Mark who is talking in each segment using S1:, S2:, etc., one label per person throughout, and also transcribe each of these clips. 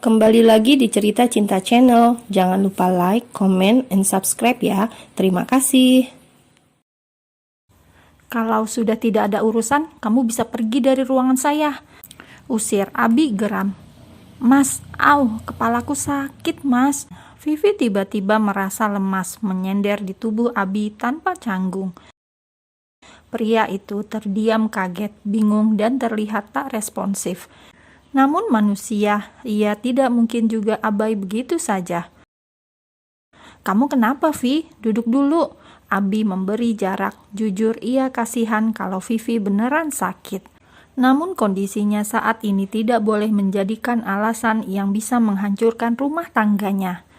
S1: Kembali lagi di Cerita Cinta Channel. Jangan lupa like, comment, and subscribe ya. Terima kasih.
S2: Kalau sudah tidak ada urusan, kamu bisa pergi dari ruangan saya, usir Abi geram. Mas, kepalaku sakit, Mas. Vivi tiba-tiba merasa lemas menyender di tubuh Abi tanpa canggung. Pria itu terdiam kaget, bingung, dan terlihat tak responsif. Namun manusia, ia tidak mungkin juga abai begitu saja. Kamu kenapa, Vi? Duduk dulu. Abi memberi jarak. Jujur ia kasihan kalau Vivi beneran sakit. Namun kondisinya saat ini tidak boleh menjadikan alasan yang bisa menghancurkan rumah tangganya.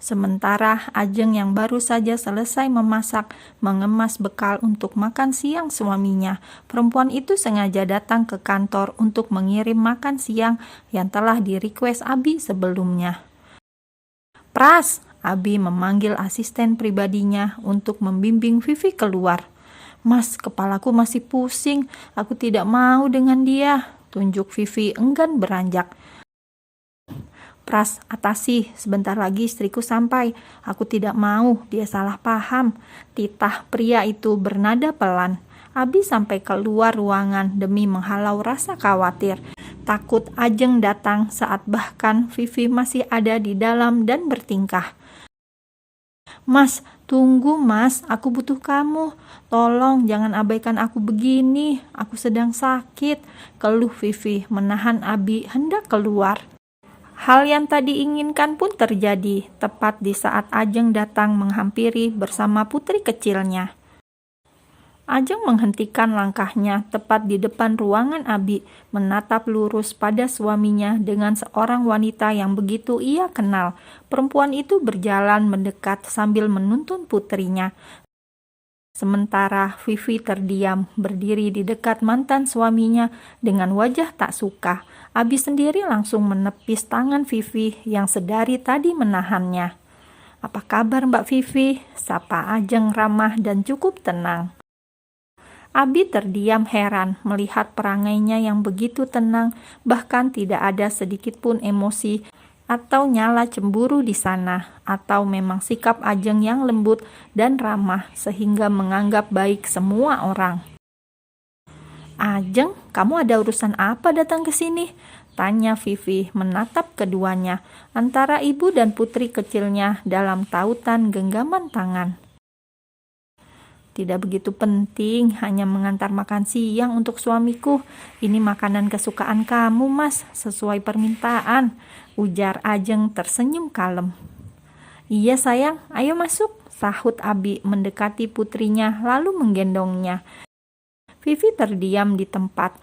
S2: Sementara Ajeng yang baru saja selesai memasak, mengemas bekal untuk makan siang suaminya, perempuan itu sengaja datang ke kantor untuk mengirim makan siang yang telah di-request Abi sebelumnya. Pras, Abi memanggil asisten pribadinya untuk membimbing Vivi keluar. Mas, kepalaku masih pusing, aku tidak mau dengan dia, tunjuk Vivi enggan beranjak. Pras, atasi, sebentar lagi istriku sampai. Aku tidak mau, dia salah paham. Titah pria itu bernada pelan. Abi sampai keluar ruangan demi menghalau rasa khawatir. Takut Ajeng datang saat bahkan Vivi masih ada di dalam dan bertingkah. Mas, tunggu mas, aku butuh kamu. Tolong jangan abaikan aku begini, aku sedang sakit. Keluh Vivi menahan Abi hendak keluar. Hal yang tadi inginkan pun terjadi, tepat di saat Ajeng datang menghampiri bersama putri kecilnya. Ajeng menghentikan langkahnya tepat di depan ruangan Abi, menatap lurus pada suaminya dengan seorang wanita yang begitu ia kenal. Perempuan itu berjalan mendekat sambil menuntun putrinya. Sementara Vivi terdiam, berdiri di dekat mantan suaminya dengan wajah tak suka. Abi sendiri langsung menepis tangan Vivi yang sedari tadi menahannya. Apa kabar Mbak Vivi? Sapa Ajeng ramah dan cukup tenang. Abi terdiam heran melihat perangainya yang begitu tenang, bahkan tidak ada sedikit pun emosi atau nyala cemburu di sana, atau memang sikap Ajeng yang lembut dan ramah sehingga menganggap baik semua orang. Ajeng, kamu ada urusan apa datang ke sini? Tanya Vivi menatap keduanya, antara ibu dan putri kecilnya dalam tautan genggaman tangan. Tidak begitu penting, hanya mengantar makan siang untuk suamiku. Ini makanan kesukaan kamu, Mas, sesuai permintaan, ujar Ajeng tersenyum kalem. Iya sayang, ayo masuk, sahut Abi mendekati putrinya lalu menggendongnya. Vivi terdiam di tempat.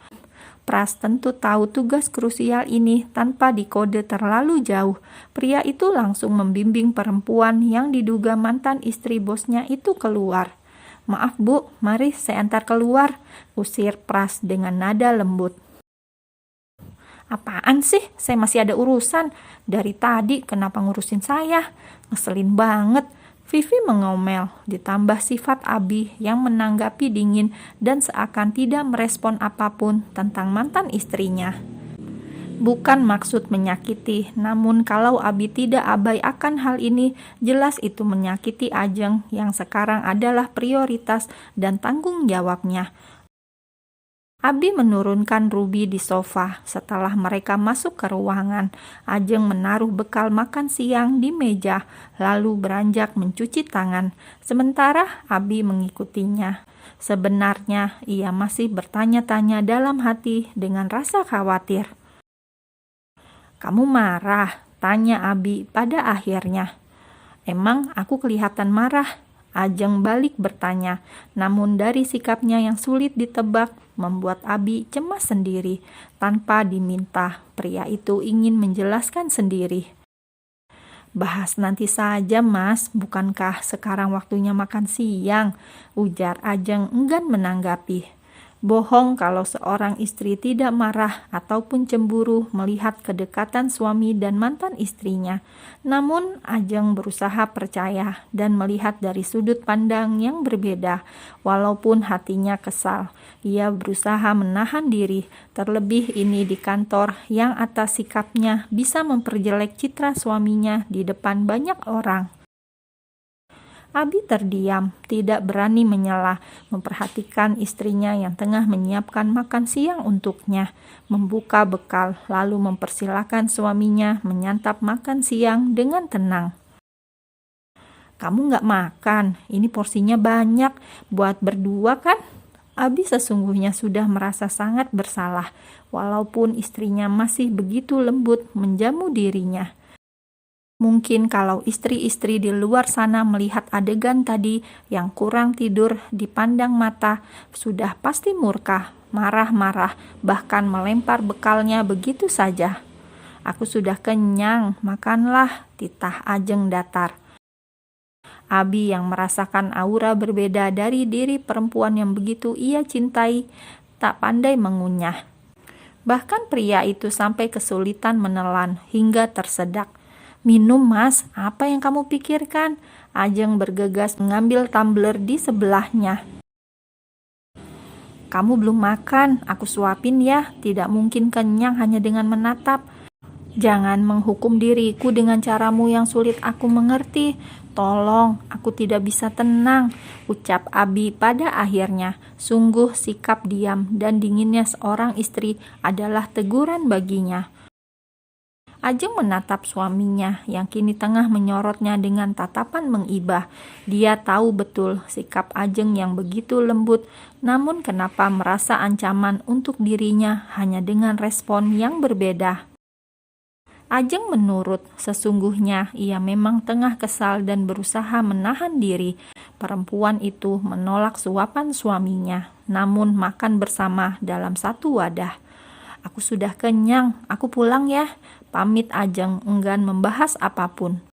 S2: Pras tentu tahu tugas krusial ini tanpa dikode terlalu jauh. Pria itu langsung membimbing perempuan yang diduga mantan istri bosnya itu keluar. Maaf Bu, mari saya antar keluar, usir Pras dengan nada lembut. Apaan sih? Saya masih ada urusan. Dari tadi kenapa ngurusin saya? Ngeselin banget. Vivi mengomel, ditambah sifat Abi yang menanggapi dingin dan seakan tidak merespon apapun tentang mantan istrinya. Bukan maksud menyakiti, namun kalau Abi tidak abai akan hal ini, jelas itu menyakiti Ajeng yang sekarang adalah prioritas dan tanggung jawabnya. Abi menurunkan Ruby di sofa. Setelah mereka masuk ke ruangan, Ajeng menaruh bekal makan siang di meja, lalu beranjak mencuci tangan. Sementara Abi mengikutinya. Sebenarnya ia masih bertanya-tanya dalam hati dengan rasa khawatir. Kamu marah? Tanya Abi pada akhirnya. Emang aku kelihatan marah? Ajeng balik bertanya, namun dari sikapnya yang sulit ditebak, membuat Abi cemas sendiri. Tanpa diminta, pria itu ingin menjelaskan sendiri. Bahas nanti saja Mas, bukankah sekarang waktunya makan siang? Ujar Ajeng enggan menanggapi. Bohong kalau seorang istri tidak marah ataupun cemburu melihat kedekatan suami dan mantan istrinya. Namun, Ajeng berusaha percaya dan melihat dari sudut pandang yang berbeda. Walaupun hatinya kesal, ia berusaha menahan diri. Terlebih ini di kantor yang atas sikapnya bisa memperjelek citra suaminya di depan banyak orang. Abi terdiam, tidak berani menyela, memperhatikan istrinya yang tengah menyiapkan makan siang untuknya, membuka bekal, lalu mempersilahkan suaminya menyantap makan siang dengan tenang. "Kamu nggak makan, ini porsinya banyak, buat berdua kan?" Abi sesungguhnya sudah merasa sangat bersalah, walaupun istrinya masih begitu lembut menjamu dirinya. Mungkin kalau istri-istri di luar sana melihat adegan tadi yang kurang tidur dipandang mata, sudah pasti murka, marah-marah, bahkan melempar bekalnya begitu saja. "Aku sudah kenyang, makanlah," titah Ajeng datar. Abi yang merasakan aura berbeda dari diri perempuan yang begitu ia cintai, tak pandai mengunyah. Bahkan pria itu sampai kesulitan menelan hingga tersedak. "Minum, Mas, apa yang kamu pikirkan?" Ajeng bergegas mengambil tumbler di sebelahnya. "Kamu belum makan, aku suapin ya, tidak mungkin kenyang hanya dengan menatap. Jangan menghukum diriku dengan caramu yang sulit aku mengerti. Tolong, aku tidak bisa tenang," ucap Abi pada akhirnya. Sungguh sikap diam dan dinginnya seorang istri adalah teguran baginya. Ajeng menatap suaminya yang kini tengah menyorotnya dengan tatapan mengibah. Dia tahu betul sikap Ajeng yang begitu lembut, namun kenapa merasa ancaman untuk dirinya hanya dengan respon yang berbeda. Ajeng menurut, sesungguhnya ia memang tengah kesal dan berusaha menahan diri. Perempuan itu menolak suapan suaminya, namun makan bersama dalam satu wadah. "Aku sudah kenyang, aku pulang ya," pamit Ajeng enggan membahas apapun.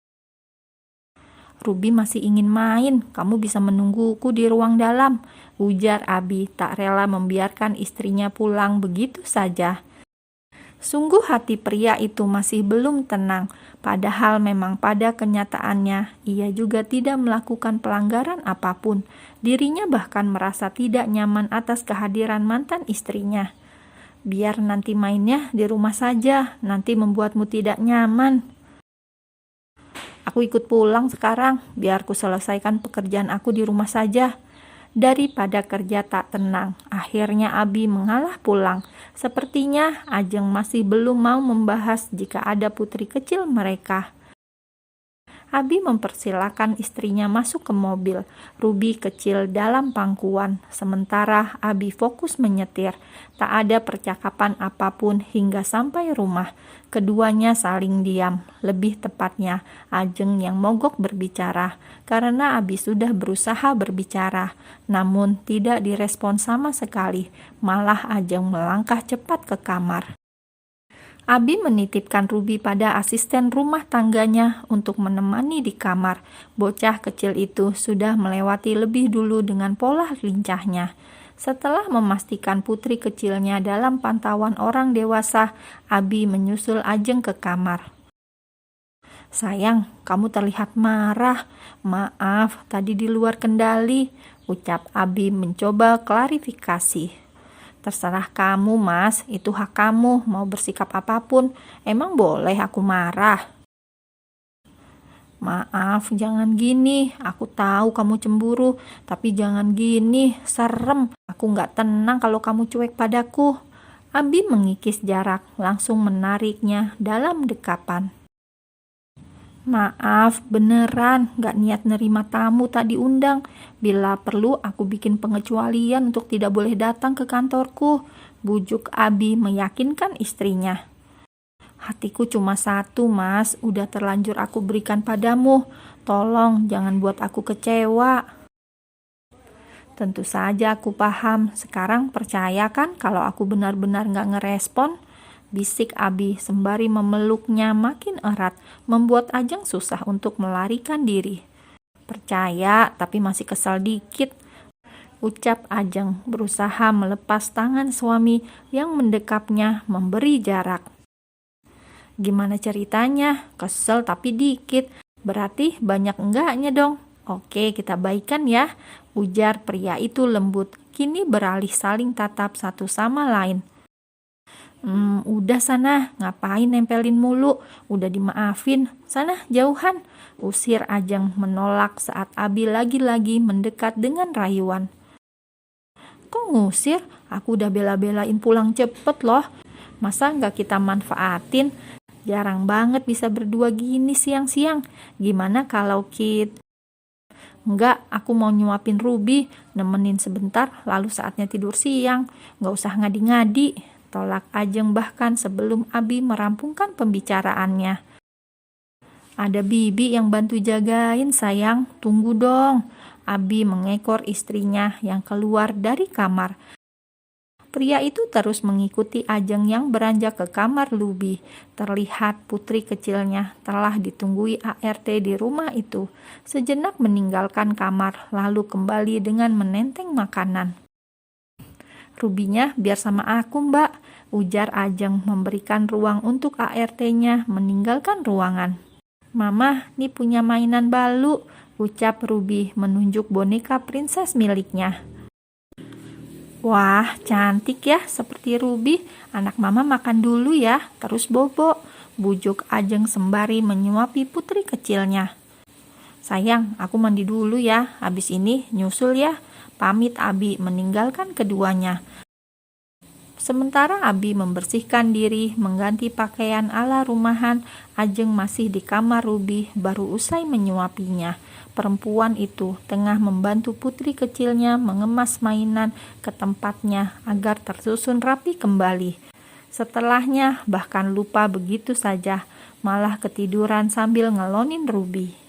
S2: "Ruby masih ingin main, kamu bisa menungguku di ruang dalam," ujar Abi tak rela membiarkan istrinya pulang begitu saja. Sungguh hati pria itu masih belum tenang, padahal memang pada kenyataannya ia juga tidak melakukan pelanggaran apapun. Dirinya bahkan merasa tidak nyaman atas kehadiran mantan istrinya. "Biar nanti mainnya di rumah saja, nanti membuatmu tidak nyaman. Aku ikut pulang sekarang, biar ku selesaikan pekerjaan aku di rumah saja." Daripada kerja tak tenang, akhirnya Abi mengalah pulang. Sepertinya Ajeng masih belum mau membahas jika ada putri kecil mereka. Abi mempersilahkan istrinya masuk ke mobil. Ruby kecil dalam pangkuan, sementara Abi fokus menyetir. Tak ada percakapan apapun hingga sampai rumah. Keduanya saling diam, lebih tepatnya Ajeng yang mogok berbicara, karena Abi sudah berusaha berbicara, namun tidak direspon sama sekali. Malah Ajeng melangkah cepat ke kamar. Abi menitipkan Ruby pada asisten rumah tangganya untuk menemani di kamar. Bocah kecil itu sudah melewati lebih dulu dengan pola lincahnya. Setelah memastikan putri kecilnya dalam pantauan orang dewasa, Abi menyusul Ajeng ke kamar. "Sayang, kamu terlihat marah. Maaf, tadi di luar kendali," ucap Abi mencoba klarifikasi. "Terserah kamu, Mas, itu hak kamu mau bersikap apapun. Emang boleh aku marah?" "Maaf, jangan gini. Aku tahu kamu cemburu, tapi jangan gini, serem. Aku nggak tenang kalau kamu cuek padaku." Abi mengikis jarak, langsung menariknya dalam dekapan. "Maaf, beneran, gak niat nerima tamu tak diundang. Bila perlu aku bikin pengecualian untuk tidak boleh datang ke kantorku," bujuk Abi meyakinkan istrinya. "Hatiku cuma satu, Mas, udah terlanjur aku berikan padamu. Tolong jangan buat aku kecewa." "Tentu saja aku paham. Sekarang percaya kan kalau aku benar-benar gak ngerespon?" bisik Abi sembari memeluknya makin erat, membuat Ajeng susah untuk melarikan diri. "Percaya, tapi masih kesal dikit. ucap Ajeng berusaha melepas tangan suami yang mendekapnya memberi jarak. Gimana ceritanya? Kesel tapi dikit. Berarti banyak enggaknya dong. Oke, kita baikan ya, ujar pria itu lembut. Kini beralih saling tatap satu sama lain. Udah sana, ngapain nempelin mulu? Udah dimaafin, sana jauhan. Usir Ajeng menolak saat Abi lagi-lagi mendekat dengan rayuan. Kok ngusir? Aku udah bela-belain pulang cepet loh. Masa nggak kita manfaatin? Jarang banget bisa berdua gini siang-siang. Gimana kalau Enggak, aku mau nyuapin Ruby, nemenin sebentar, lalu saatnya tidur siang. Nggak usah ngadi-ngadi, tolak Ajeng bahkan sebelum Abi merampungkan pembicaraannya. Ada Bibi yang bantu jagain sayang, tunggu dong. Abi mengekor istrinya yang keluar dari kamar. Pria itu terus mengikuti Ajeng yang beranjak ke kamar Ruby. Terlihat putri kecilnya telah ditunggui ART di rumah itu. Sejenak meninggalkan kamar, lalu kembali dengan menenteng makanan. Rubinya biar sama aku mbak, ujar Ajeng memberikan ruang untuk ART-nya meninggalkan ruangan. Mama, nih punya mainan balu, ucap Ruby menunjuk boneka princess miliknya. Wah, cantik ya, seperti Ruby. Anak mama makan dulu ya, terus bobo, bujuk Ajeng sembari menyuapi putri kecilnya. Sayang, aku mandi dulu ya, habis ini nyusul ya. Pamit Abi meninggalkan keduanya. Sementara Abi membersihkan diri, mengganti pakaian ala rumahan, Ajeng masih di kamar Ruby baru usai menyuapinya. Perempuan itu tengah membantu putri kecilnya mengemas mainan ke tempatnya agar tersusun rapi kembali. Setelahnya bahkan lupa begitu saja, malah ketiduran sambil ngelonin Ruby.